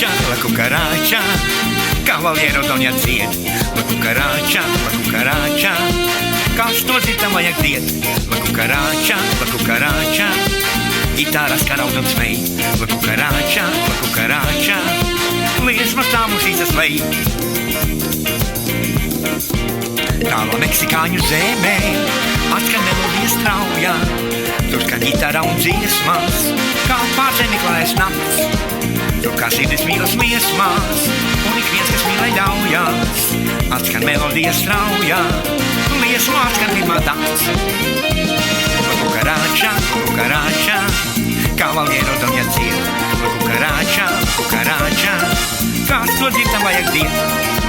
la cucaracha, Cavaliero Doņa dzied. La cucaracha, kāds to dzirdam vajag diet. La cucaracha, ģitāras karaud un smej. La cucaracha, liesmas tā mūs izslēj. Tālā meksikāņu zemē atskan melodijas strauja. Tur skan ģitāra un dziesmas, kā pārzemi klājas nakts. Tur kā sirdis mīlas liesmas, un ik viens, kas mīlai ļaujas. Atskan melodijas strauja, liesmu atskan pirmā takts. La cucaracha, Cavaliero Doņa dzied. La cucaracha, kāds to dzirdam vajag diet.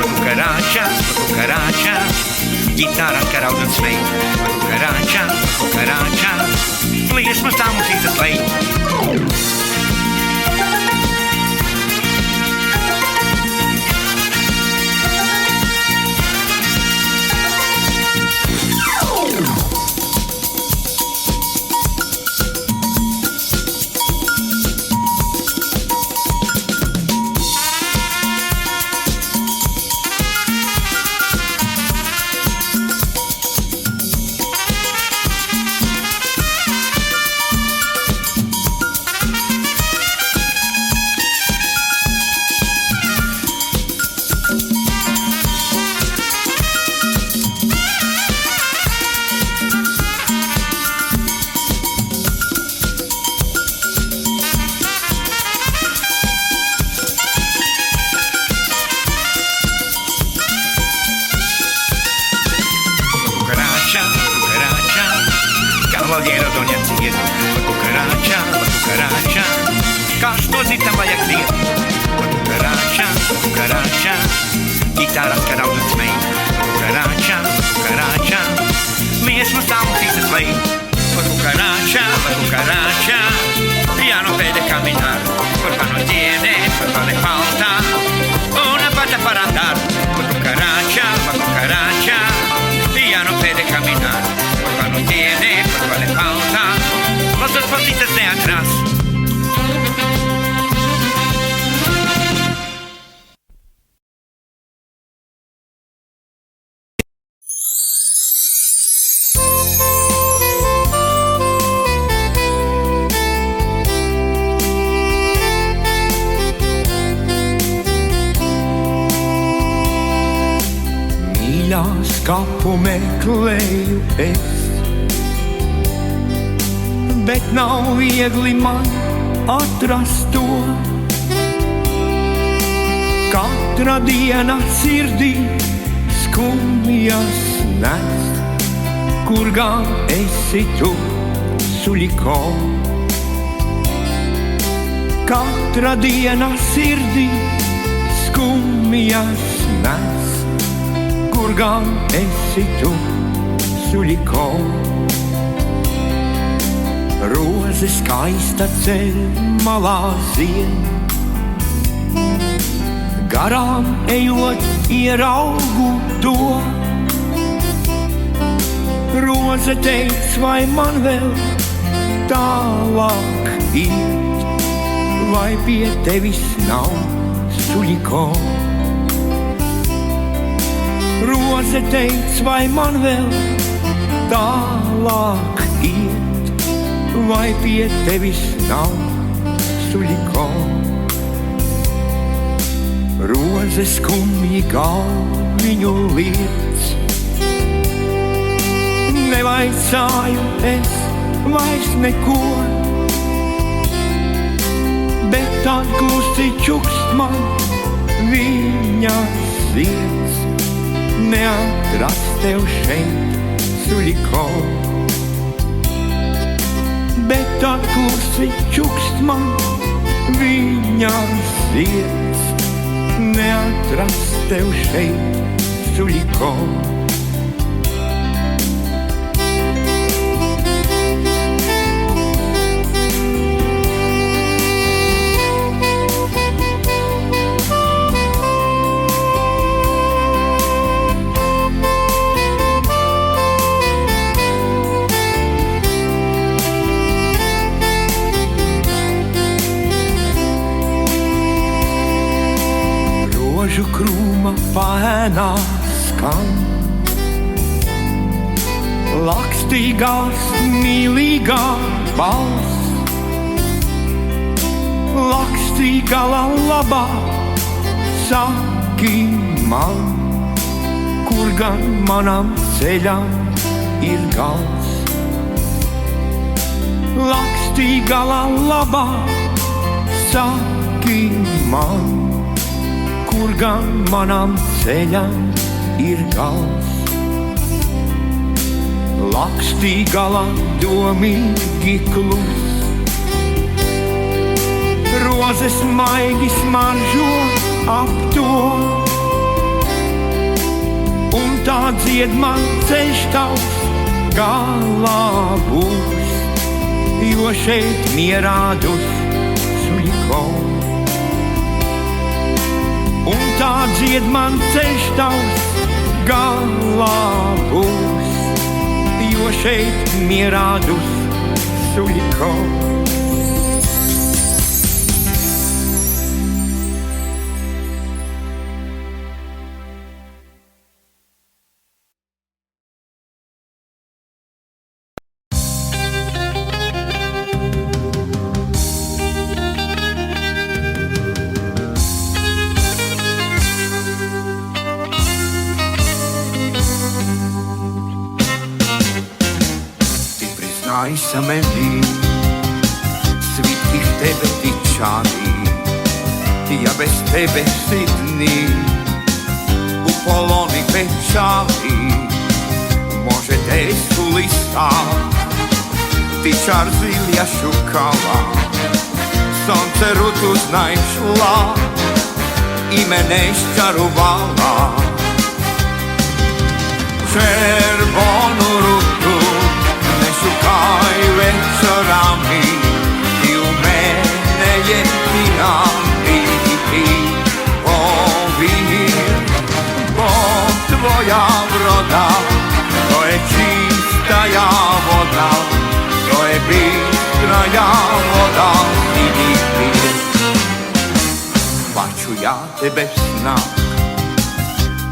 La cucaracha, ģitāras karaud un smej. La cucaracha, liesmas tā mūs izslēj. Cavaliero Doņa dzied. La cucaracha, kāds to dzirdam vajag diet. La cucaracha, ģitāras karaud un smej. La cucaracha, liesmas tā mūs izslēj. La cucaracha, ya no puede caminar, porque no tiene, porque le falta una pata para andar. La cucaracha, ya no puede caminar, porque no tiene, porque le falta las dos patitas de atrás. Kapu meklēju es, bet nav viegli man atrast to. Katra diena sirdī skumjas nes, kur gan esi tu, suļiko. Katra diena sirdī skumjas nes, kur gan esi tu, suļiko. Roze skaista ceļ malā zied, garām ejot ieraugu to. Roze teic, vai man vēl tālāk iet, vai pie tevis nav, suļiko. Roze teic, vai man vēl tālāk iet, vai pie tevis nav, suļiko. Roze skumji galviņu liec, nevaicāju es vairs neko, bet atgūsti čukst man viņas sirds. Neatrast tev šeit, suļiko, bet atklāsi čukst man viņas sirds. Neatrast tev šeit, suļiko. dūma paēnā skan. Lakstīgās mīlīgā balss, lakstīgala labā saki man, kur gan manam ceļam ir gals. Lakstīgala labā saki man, kur gan manam ceļam ir gals. Lakstīgala domīgi klus, rozes maigi smaržo ap to, un tā dzied man ceļš tavs galā būs, jo šeit mierā dus suļko. Un tā dzied man ceļš tavs galā būs, jo šeit mierā dus suļko. Priznajся meni, svitkih tebe tičani, ja bez tebe sitni, u poloni pečali, može desu lista, tičar zilja šukala, sonce rutu znajšla i mene iščarovala. Červonu rutu ne šukaj večerami, ti u mene jedina, ti ovir. Bo tvoja vroda, to je čistaja voda, to je bistraja voda, ti. Pa ću ja tebe znak,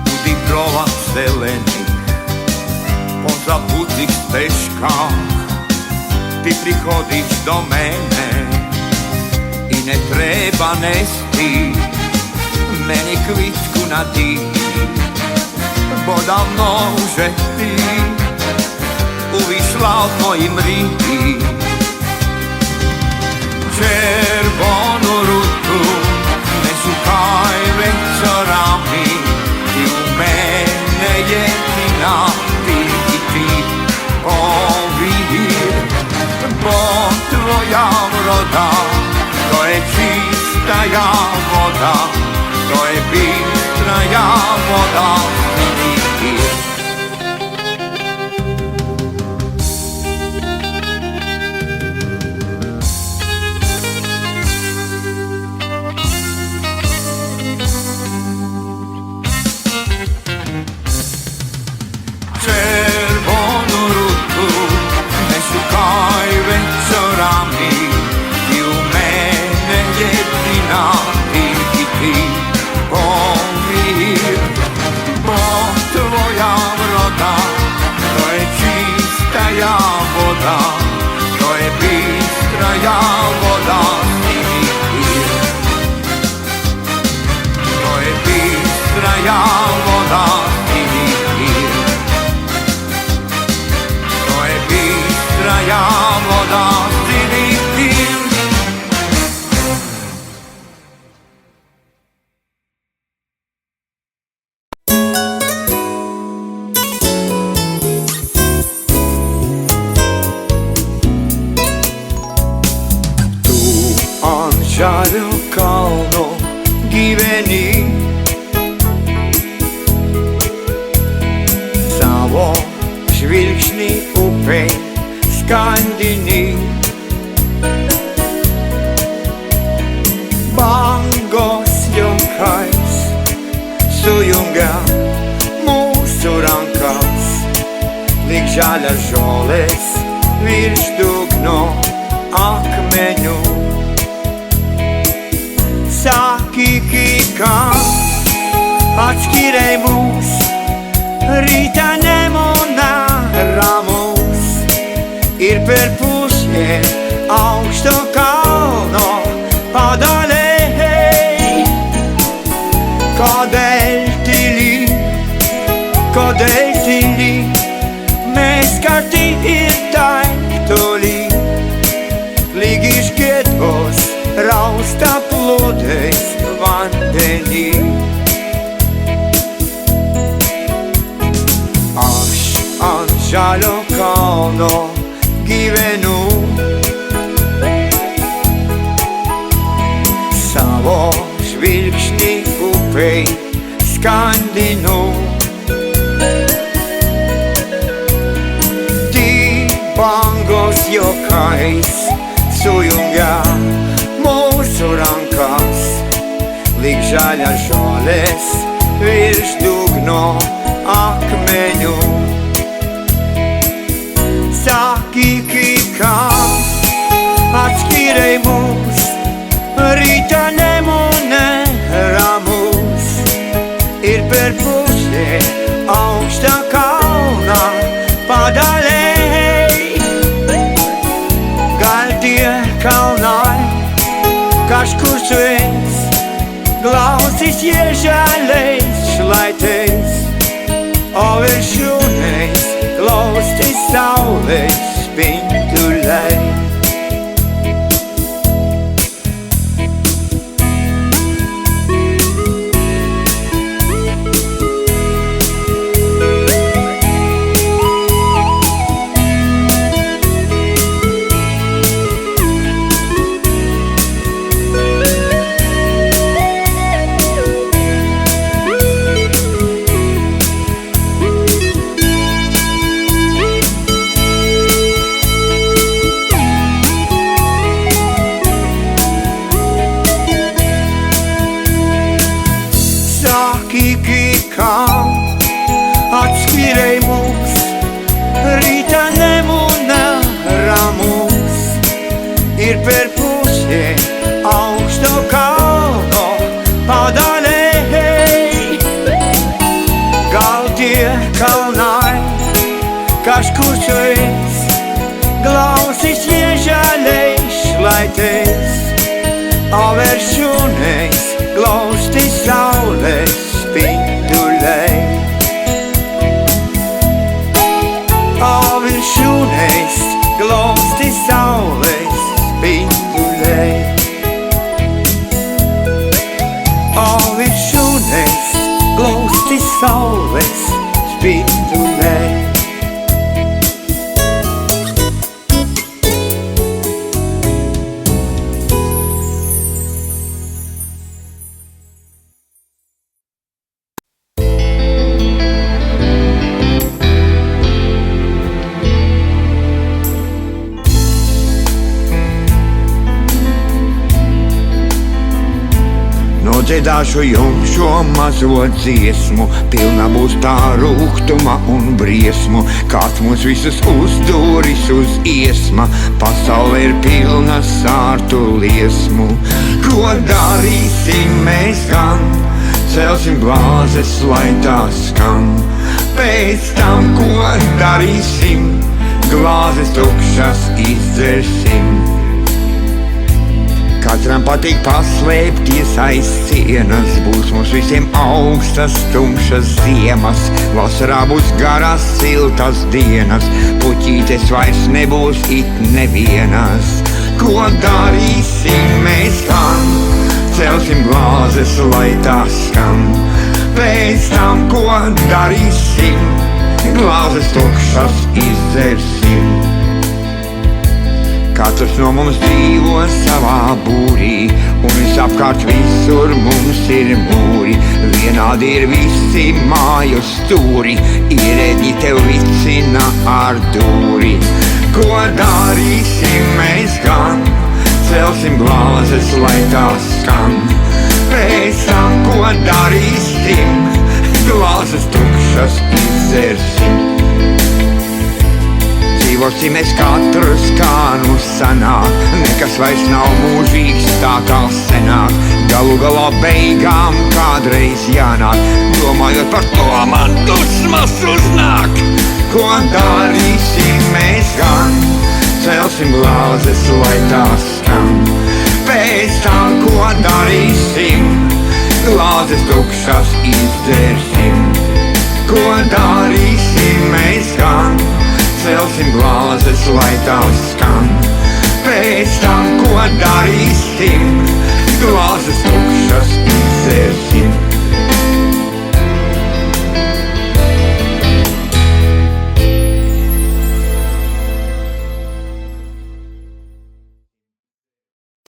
u dibrova zelenih, po zabutih steškah, ti prihodiš do mene i ne treba nesti meni kvitku na dini, bo davno že ti uvišla od mojim riti. Červonu rutu ne šukaj večerami, ti u mene jedina, ti ovir. Bo tvoja vroda, to je čistaja voda, to je bistraja voda, to je bistraja voda, to je bistraja voda, to je bistraja voda, Žaru kalnu gyveni, savo žvilgsnį upei skandini. Bangos junkais sujungia mūsu rankas, lyg žalias žolės virš dugno akmenių. Saki, kam atskirēj mūs, rīta nemonā ramus, ir per pusdien augsto kalno padalēj. Kodēļ tīļi, mēs karti ir taiktolī, līgi šķietos rausta plūdēs vandenī. Aš ant žaļo kalno gyvenu, savo žvilgsnį upei skandinu. Bangos jokais sujungia mūsu rankas, līg žaļas žoles virš dugno akmeņu. Saki, kā atskirēj mūs, rīta nemonē ramus, ir per pusdien augsta kalna padalēj. Kalnai, kažkur tu esi, glausis iežālēs šlaitēs, o viršūnēs glaustis saulēs spinduļai. Atskirēj mūs, rīta nemonā ramus, ir per pusdien augsto kalno padalēj. Gal tie kalnai, kažkur tu esi, glausis iežālēs šlaitēs, o viršūnēs glaustis saulēs spinduļai. O viršūnēs glaustis saulēs spinduļai. O viršūnēs glaustis saulēs spinduļai. Dziedāšu jums šo mazo dziesmu, pilna būs tā rūgtuma un briesmu, kāds mūs visus uzdūris uz iesma, pasaule ir pilna sārtu liesmu. Ko darīsim mēs gan? Celsim glāzes, lai tās skan. Pēc tam, ko darīsim? Glāzes tukšas izdzersim. Katram patīk paslēpties aiz sienas, būs mums visiem augstas, tumšas ziemas. Vasarā būs garās, siltas dienas, puķītes vairs nebūs it nevienas. Ko darīsim mēs gan? Celsim glāzes, lai tās skan. Pēc tam, ko darīsim? Glāzes tukšas izdzersim. Katrs no mums dzīvo savā būrī, un visapkārt visur mums ir mūri. Vienādi ir visi māju stūri, ierēģi tev vicina ar dūri. Ko darīsim mēs gan? Celsim glāzes, lai tās skan. Pēc tam, ko darīsim? Glāzes tukšas izdzersim. Dzīvos visi mēs katrs kā nu sanāk, nekas vairs nav mūžīgs tā kā senāk. Galu galā beigām kādreiz jānāk, domājot par to man dusmas uznāk. Ko darīsim mēs gan? Celsim glāzes, lai tās skan. Pēc tam, ko darīsim? Glāzes tukšas izdzersim. Ko darīsim mēs gan? Celsim glāzes, lai tās skan. Pēc tam, ko darīsim? Glāzes tukšas izdzersim.